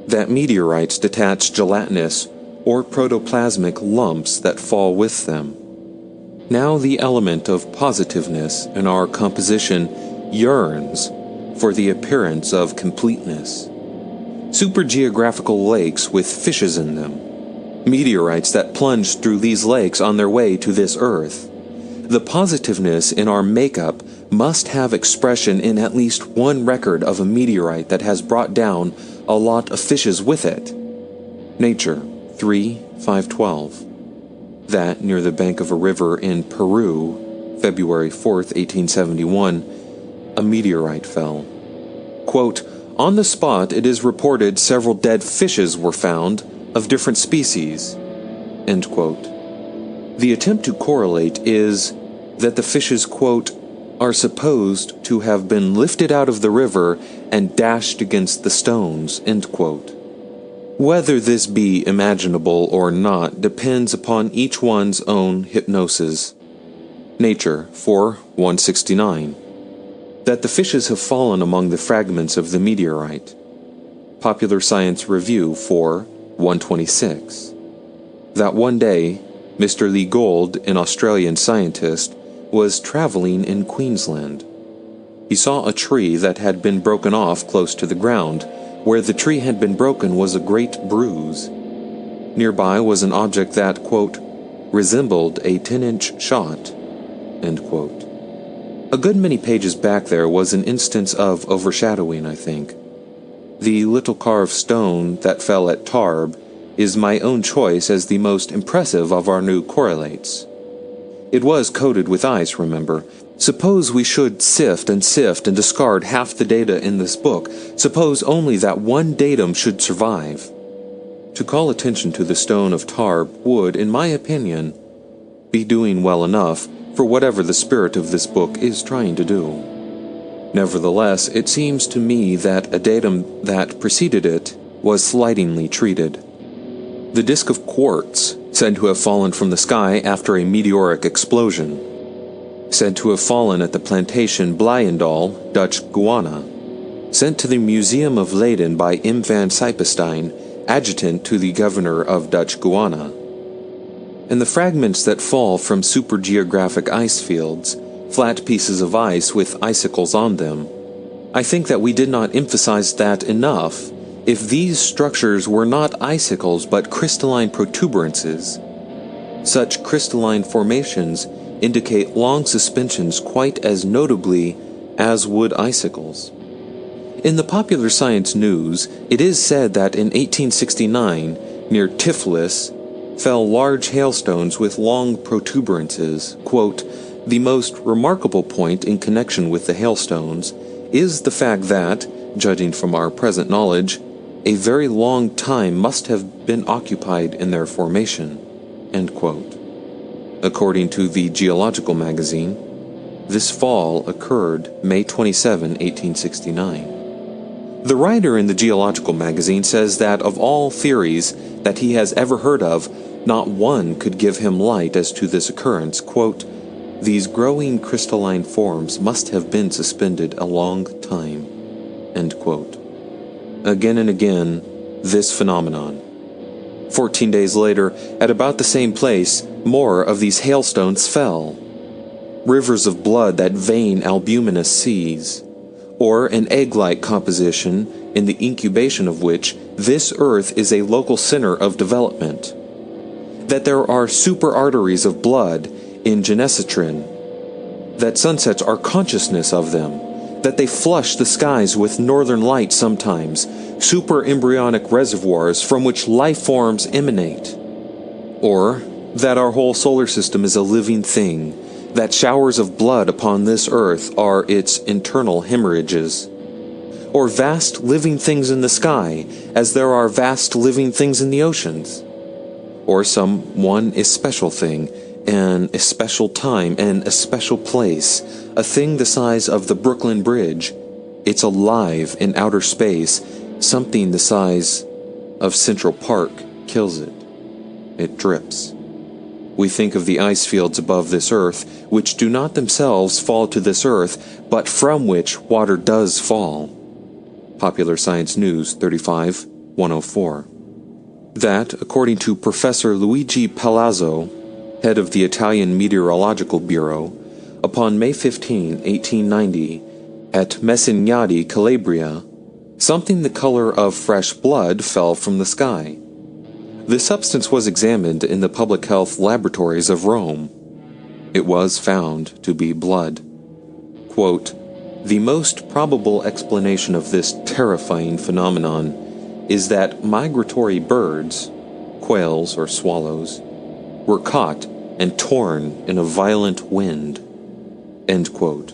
that meteorites detach gelatinous or protoplasmic lumps that fall with them. Now the element of positiveness in our composition yearns for the appearance of completeness. Supergeographical lakes with fishes in them. Meteorites that plunge through these lakes on their way to this earth. The positiveness in our makeup must have expression in at least one record of a meteorite that has brought down a lot of fishes with it. Nature, 3/512. That, near the bank of a river in Peru, February 4th, 1871, a meteorite fell. Quote, on the spot it is reported several dead fishes were found, of different species. End quote. The attempt to correlate is that the fishes, quote, are supposed to have been lifted out of the river and dashed against the stones, end quote. Whether this be imaginable or not depends upon each one's own hypnosis. Nature, 4/169. That the fishes have fallen among the fragments of the meteorite. Popular Science Review, 4/126. That one day, Mr. Lee Gold, an Australian scientist, was traveling in Queensland. He saw a tree that had been broken off close to the ground. Where the tree had been broken was a great bruise. Nearby was an object that, quote, resembled a 10-inch shot, end quote. A good many pages back there was an instance of overshadowing, I think. The little carved stone that fell at Tarbes is my own choice as the most impressive of our new correlates. It was coated with ice, remember. Suppose we should sift and discard half the data in this book. Suppose only that one datum should survive. To call attention to the stone of Tarbes would, in my opinion, be doing well enough for whatever the spirit of this book is trying to do. Nevertheless, it seems to me that a datum that preceded it was slightingly treated. The disk of quartz, said to have fallen from the sky after a meteoric explosion, said to have fallen at the plantation Blijendal, Dutch Guiana, sent to the Museum of Leyden by M. van Sijpenstein, adjutant to the governor of Dutch Guiana, and the fragments that fall from supergeographic ice fields, flat pieces of ice with icicles on them. I think that we did not emphasize that enough. If these structures were not icicles but crystalline protuberances, such crystalline formations indicate long suspensions quite as notably as would icicles. In the Popular Science News, it is said that in 1869, near Tiflis, fell large hailstones with long protuberances. Quote, "The most remarkable point in connection with the hailstones is the fact that, judging from our present knowledge, a very long time must have been occupied in their formation." End quote. According to the Geological Magazine, this fall occurred May 27, 1869. The writer in the Geological Magazine says that of all theories that he has ever heard of, not one could give him light as to this occurrence. Quote, "These growing crystalline forms must have been suspended a long time." End quote. Again and again, this phenomenon. 14 days later, at about the same place, more of these hailstones fell. Rivers of blood that vein albuminous seas, or an egg-like composition in the incubation of which this earth is a local center of development. That there are super arteries of blood in Genesitrine, that sunsets are consciousness of them, that they flush the skies with northern light sometimes, super embryonic reservoirs from which life forms emanate. Or that our whole solar system is a living thing, that showers of blood upon this earth are its internal hemorrhages. Or vast living things in the sky, as there are vast living things in the oceans. Or some one especial thing, an especial time, and a special place, a thing the size of the Brooklyn Bridge. It's alive in outer space. Something the size of Central Park kills it. It drips. We think of the ice fields above this earth, which do not themselves fall to this earth, but from which water does fall. Popular Science News 35-104. That, according to Professor Luigi Palazzo, head of the Italian Meteorological Bureau, upon May 15, 1890, at Messignadi, Calabria, something the color of fresh blood fell from the sky. The substance was examined in the public health laboratories of Rome. It was found to be blood. Quote, "The most probable explanation of this terrifying phenomenon is that migratory birds, quails or swallows, were caught and torn in a violent wind." End quote.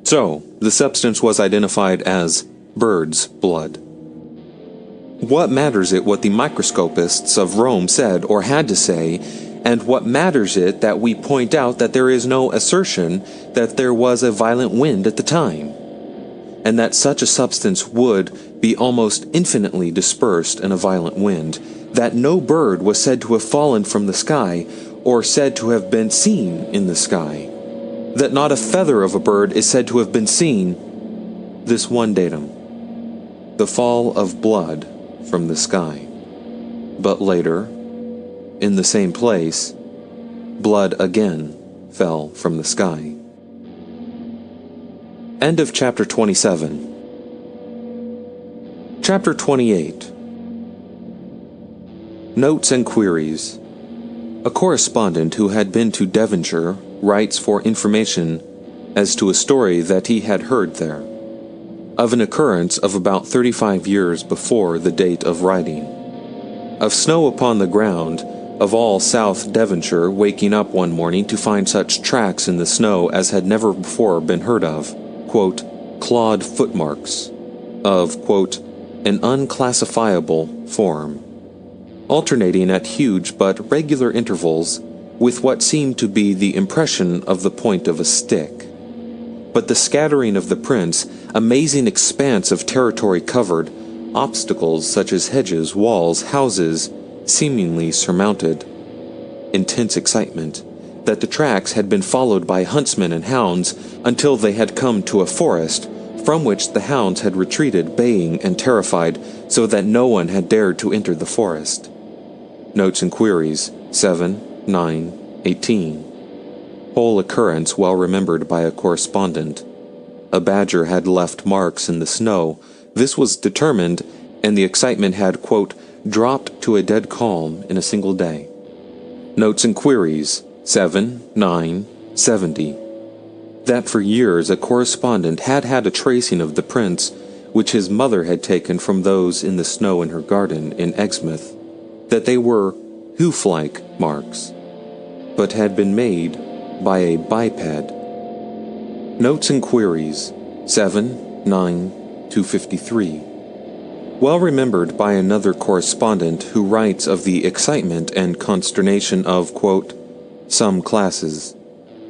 So, the substance was identified as bird's blood. What matters it what the microscopists of Rome said or had to say, and what matters it that we point out that there is no assertion that there was a violent wind at the time, and that such a substance would be almost infinitely dispersed in a violent wind, that no bird was said to have fallen from the sky or said to have been seen in the sky, that not a feather of a bird is said to have been seen. This one datum, the fall of blood from the sky. But later, in the same place, blood again fell from the sky. End of chapter 27. Chapter 28. Notes and queries. A correspondent who had been to Devonshire writes for information as to a story that he had heard there, of an occurrence of about 35 years before the date of writing, of snow upon the ground, of all South Devonshire waking up one morning to find such tracks in the snow as had never before been heard of, quote, clawed footmarks, of, quote, an unclassifiable form, alternating at huge but regular intervals with what seemed to be the impression of the point of a stick. But the scattering of the prints, amazing expanse of territory covered, obstacles such as hedges, walls, houses, seemingly surmounted. Intense excitement, that the tracks had been followed by huntsmen and hounds until they had come to a forest, from which the hounds had retreated baying and terrified, so that no one had dared to enter the forest. Notes and queries 7, 9, 18. Whole occurrence well remembered by a correspondent. A badger had left marks in the snow. This was determined, and the excitement had, quote, dropped to a dead calm in a single day. Notes and queries 7, 9, 70. That for years a correspondent had had a tracing of the prints which his mother had taken from those in the snow in her garden in Exmouth, that they were hoof-like marks, but had been made by a biped. Notes and queries 7, 9, 253. Well remembered by another correspondent who writes of the excitement and consternation of, quote, some classes.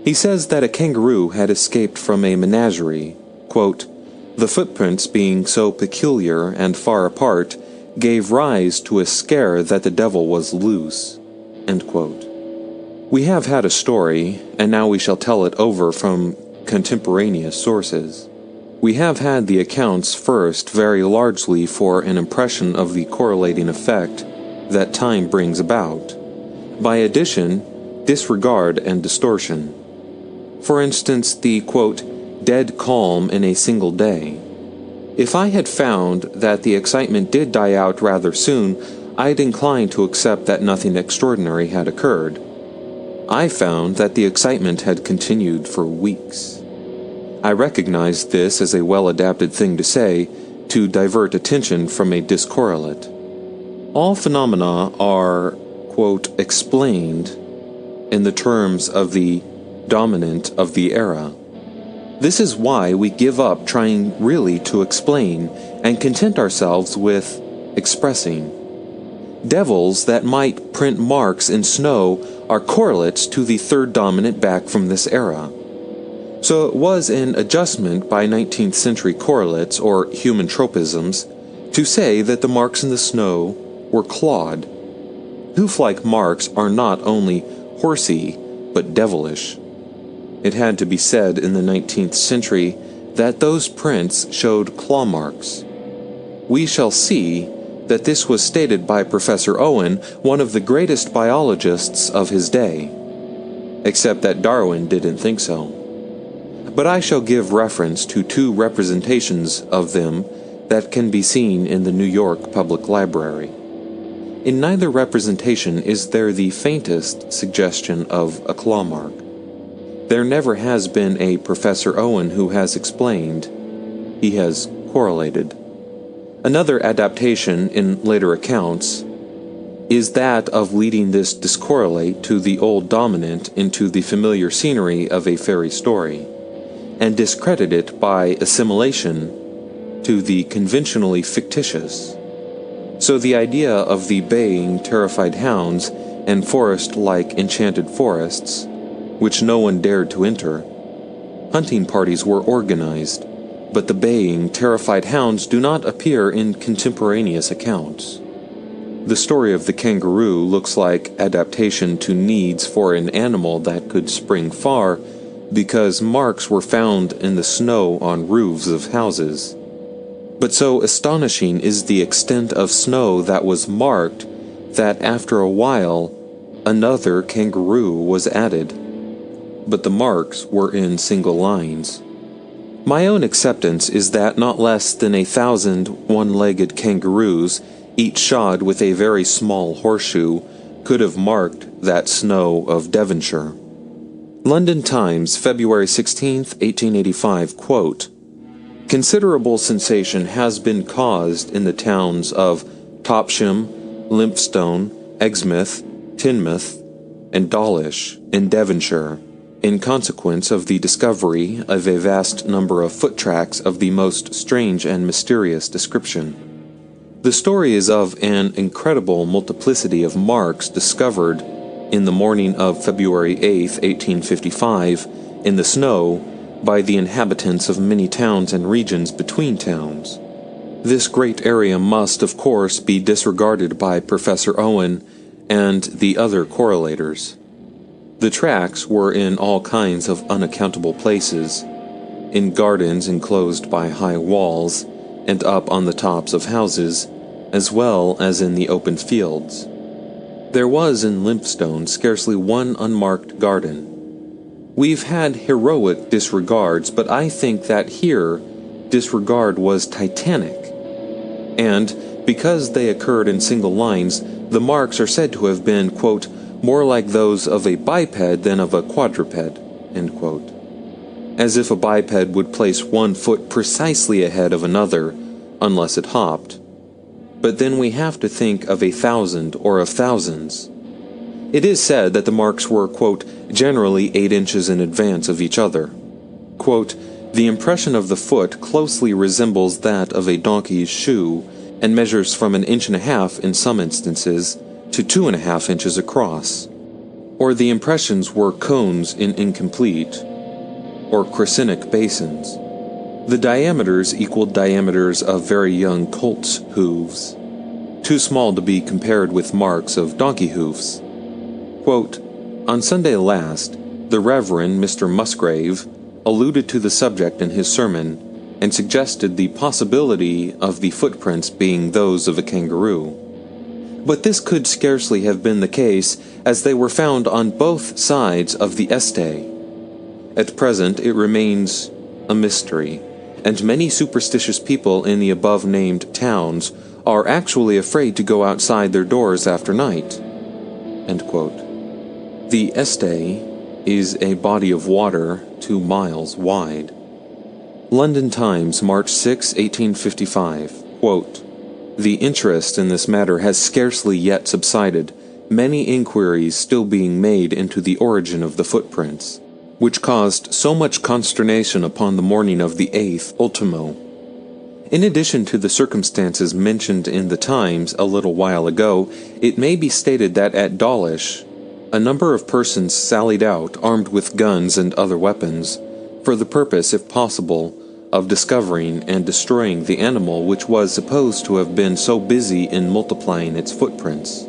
He says that a kangaroo had escaped from a menagerie, quote, the footprints being so peculiar and far apart gave rise to a scare that the devil was loose, end quote. We have had a story, and now we shall tell it over from contemporaneous sources. We have had the accounts first very largely for an impression of the correlating effect that time brings about. By addition, disregard and distortion. For instance, the, quote, dead calm in a single day. If I had found that the excitement did die out rather soon, I'd incline to accept that nothing extraordinary had occurred. I found that the excitement had continued for weeks. I recognized this as a well-adapted thing to say, to divert attention from a discorrelate. All phenomena are, quote, explained in the terms of the dominant of the era. This is why we give up trying really to explain and content ourselves with expressing. Devils that might print marks in snow are correlates to the third dominant back from this era. So it was an adjustment by 19th century correlates, or human tropisms, to say that the marks in the snow were clawed. Hoof-like marks are not only horsey, but devilish. It had to be said in the 19th century that those prints showed claw marks. We shall see that this was stated by Professor Owen, one of the greatest biologists of his day, except that Darwin didn't think so. But I shall give reference to two representations of them that can be seen in the New York Public Library. In neither representation is there the faintest suggestion of a claw mark. There never has been a Professor Owen who has explained. He has correlated. Another adaptation in later accounts is that of leading this discorrelate to the old dominant into the familiar scenery of a fairy story, and discredit it by assimilation to the conventionally fictitious. So the idea of the baying, terrified hounds and forest-like enchanted forests, which no one dared to enter. Hunting parties were organized, but the baying, terrified hounds do not appear in contemporaneous accounts. The story of the kangaroo looks like adaptation to needs for an animal that could spring far, because marks were found in the snow on roofs of houses. But so astonishing is the extent of snow that was marked that after a while another kangaroo was added, but the marks were in single lines. My own acceptance is that not less than 1,000 one-legged kangaroos, each shod with a very small horseshoe, could have marked that snow of Devonshire. London Times, February 16, 1885, quote, considerable sensation has been caused in the towns of Topsham, Lympstone, Exmouth, Teignmouth, and Dawlish in Devonshire, in consequence of the discovery of a vast number of foot tracks of the most strange and mysterious description. The story is of an incredible multiplicity of marks discovered in the morning of February 8, 1855, in the snow by the inhabitants of many towns and regions between towns. This great area must, of course, be disregarded by Professor Owen and the other correlators. The tracks were in all kinds of unaccountable places, in gardens enclosed by high walls, and up on the tops of houses, as well as in the open fields. There was in Limpstone scarcely one unmarked garden. We've had heroic disregards, but I think that here disregard was titanic. And, because they occurred in single lines, the marks are said to have been, quote, more like those of a biped than of a quadruped, end quote. As if a biped would place one foot precisely ahead of another, unless it hopped. But then we have to think of 1,000 or of thousands. It is said that the marks were, quote, generally 8 inches in advance of each other. Quote, the impression of the foot closely resembles that of a donkey's shoe, and measures from 1.5 inches in some instances to 2.5 inches across. Or the impressions were cones in incomplete, or chrysinic basins. The diameters equaled diameters of very young colt's hooves, too small to be compared with marks of donkey hoofs. Quote, on Sunday last, the Reverend Mr. Musgrave alluded to the subject in his sermon, and suggested the possibility of the footprints being those of a kangaroo. But this could scarcely have been the case, as they were found on both sides of the Este. At present it remains a mystery, and many superstitious people in the above-named towns are actually afraid to go outside their doors after night. End quote. The Este is a body of water 2 miles wide. London Times, March 6, 1855, quote, the interest in this matter has scarcely yet subsided, many inquiries still being made into the origin of the footprints, which caused so much consternation upon the morning of the 8th ultimo. In addition to the circumstances mentioned in the Times a little while ago, it may be stated that at Dawlish, a number of persons sallied out armed with guns and other weapons, for the purpose, if possible, of discovering and destroying the animal which was supposed to have been so busy in multiplying its footprints.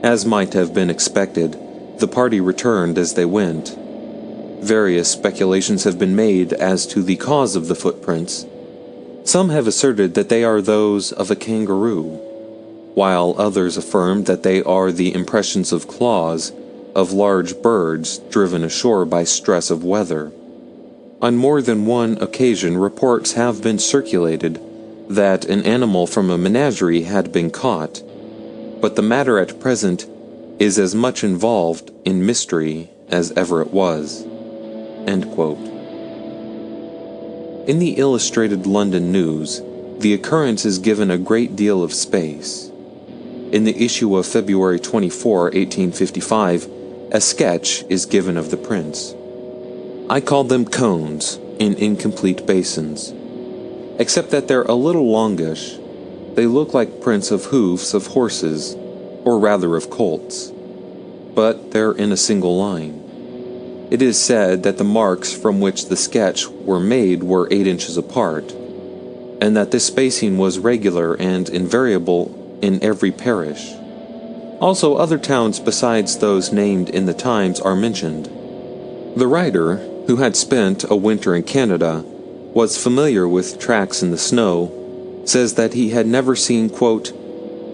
As might have been expected, the party returned as they went. Various speculations have been made as to the cause of the footprints. Some have asserted that they are those of a kangaroo, while others affirm that they are the impressions of claws of large birds driven ashore by stress of weather. On more than one occasion reports have been circulated that an animal from a menagerie had been caught, but the matter at present is as much involved in mystery as ever it was. End quote. In the Illustrated London News, the occurrence is given a great deal of space. In the issue of February 24, 1855, a sketch is given of the prints. I call them cones in incomplete basins. Except that they're a little longish, they look like prints of hoofs of horses, or rather of colts. But they're in a single line. It is said that the marks from which the sketch were made were 8 inches apart, and that this spacing was regular and invariable in every parish. Also, other towns besides those named in the Times are mentioned. The writer, who had spent a winter in Canada, was familiar with tracks in the snow, says that he had never seen, quote,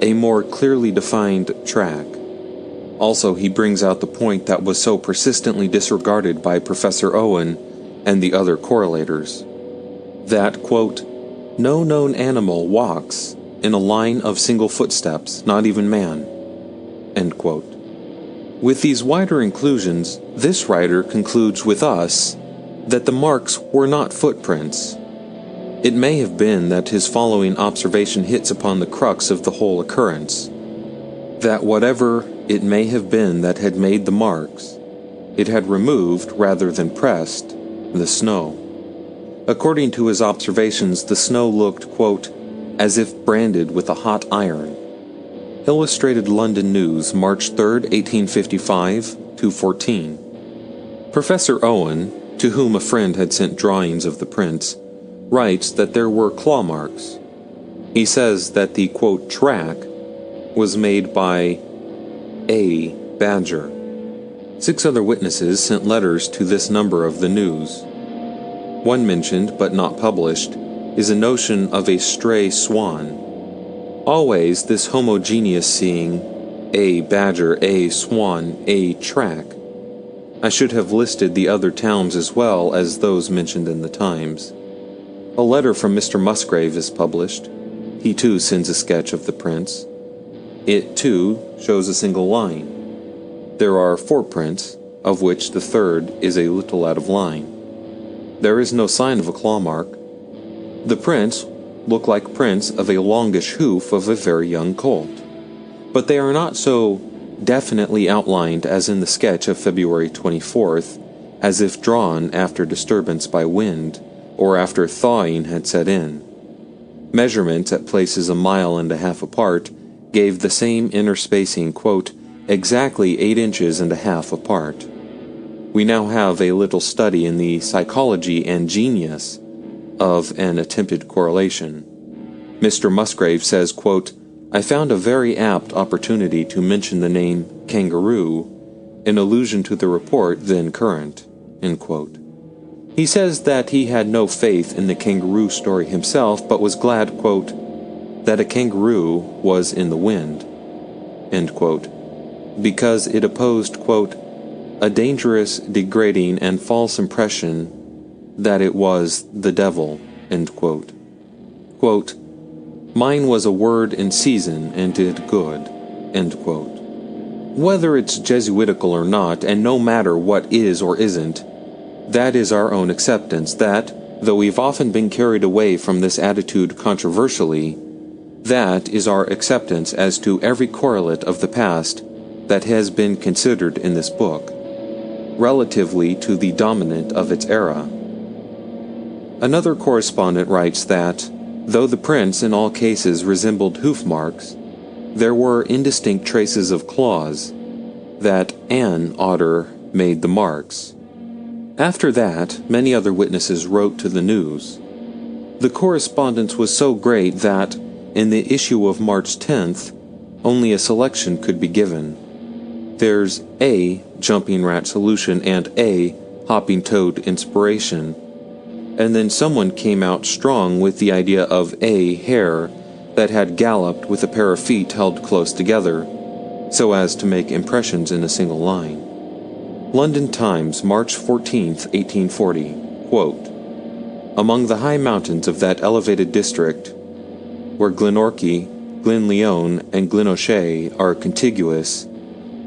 a more clearly defined track. Also, he brings out the point that was so persistently disregarded by Professor Owen and the other correlators, that, quote, no known animal walks in a line of single footsteps, not even man, end quote. With these wider inclusions, this writer concludes with us that the marks were not footprints. It may have been that his following observation hits upon the crux of the whole occurrence, that whatever it may have been that had made the marks, it had removed, rather than pressed, the snow. According to his observations, the snow looked, quote, as if branded with a hot iron. Illustrated London News, March 3, 1855, 214. Professor Owen, to whom a friend had sent drawings of the prints, writes that there were claw marks. He says that the, quote, track was made by a badger. 6 other witnesses sent letters to this number of the News. One mentioned, but not published, is a notion of a stray swan. Always this homogeneous seeing, a badger, a swan, a track. I should have listed the other towns as well as those mentioned in the Times. A letter from Mr. Musgrave is published. He too sends a sketch of the prints. It too shows a single line. There are 4 prints, of which the third is a little out of line. There is no sign of a claw mark. The prints look like prints of a longish hoof of a very young colt, but they are not so definitely outlined as in the sketch of February 24th, as if drawn after disturbance by wind, or after thawing had set in. Measurements at places 1.5 miles apart gave the same inner spacing, quote, exactly 8.5 inches apart. We now have a little study in the psychology and genius of an attempted correlation. Mr. Musgrave says, quote, I found a very apt opportunity to mention the name kangaroo in allusion to the report then current, end quote. He says that he had no faith in the kangaroo story himself, but was glad, quote, that a kangaroo was in the wind, end quote, because it opposed, quote, a dangerous, degrading, and false impression that it was the devil, end quote. Quote, mine was a word in season and did good, end quote. Whether it's Jesuitical or not, and no matter what is or isn't, that is our own acceptance that, though we've often been carried away from this attitude controversially, that is our acceptance as to every correlate of the past that has been considered in this book, relatively to the dominant of its era. Another correspondent writes that, though the prints in all cases resembled hoof marks, there were indistinct traces of claws, that an otter made the marks. After that, many other witnesses wrote to the News. The correspondence was so great that, in the issue of March 10th, only a selection could be given. There's a jumping rat solution and a hopping toad inspiration, and then someone came out strong with the idea of a hare that had galloped with a pair of feet held close together, so as to make impressions in a single line. London Times, March 14, 1840, quote, among the high mountains of that elevated district, where Glenorchy, Glenlyon, and Glenochet are contiguous,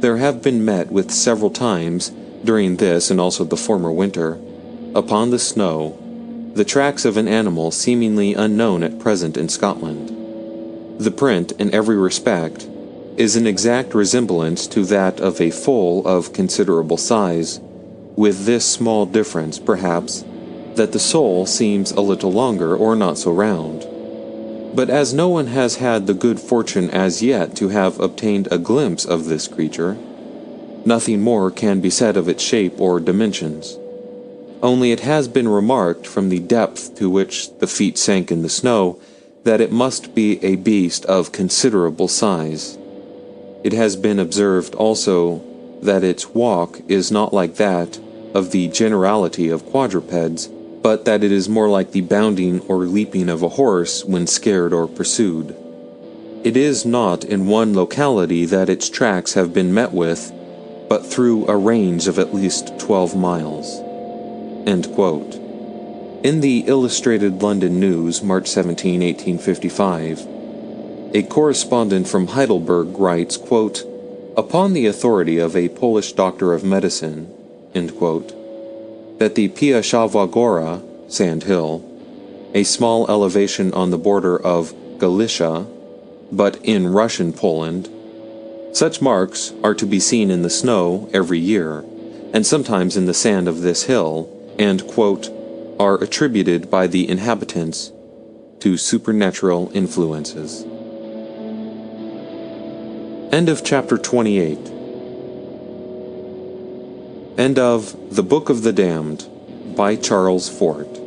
there have been met with several times, during this and also the former winter, upon the snow, the tracks of an animal seemingly unknown at present in Scotland. The print, in every respect, is an exact resemblance to that of a foal of considerable size, with this small difference, perhaps, that the sole seems a little longer or not so round. But as no one has had the good fortune as yet to have obtained a glimpse of this creature, nothing more can be said of its shape or dimensions. Only it has been remarked from the depth to which the feet sank in the snow that it must be a beast of considerable size. It has been observed also that its walk is not like that of the generality of quadrupeds, but that it is more like the bounding or leaping of a horse when scared or pursued. It is not in one locality that its tracks have been met with, but through a range of at least 12 miles. End quote. In the Illustrated London News, March 17, 1855, a correspondent from Heidelberg writes, quote, upon the authority of a Polish doctor of medicine, end quote, that the Piaszawa Góra, Sand Hill, a small elevation on the border of Galicia, but in Russian Poland, such marks are to be seen in the snow every year, and sometimes in the sand of this hill, and, quote, are attributed by the inhabitants to supernatural influences. End of chapter 28. End of The Book of the Damned by Charles Fort.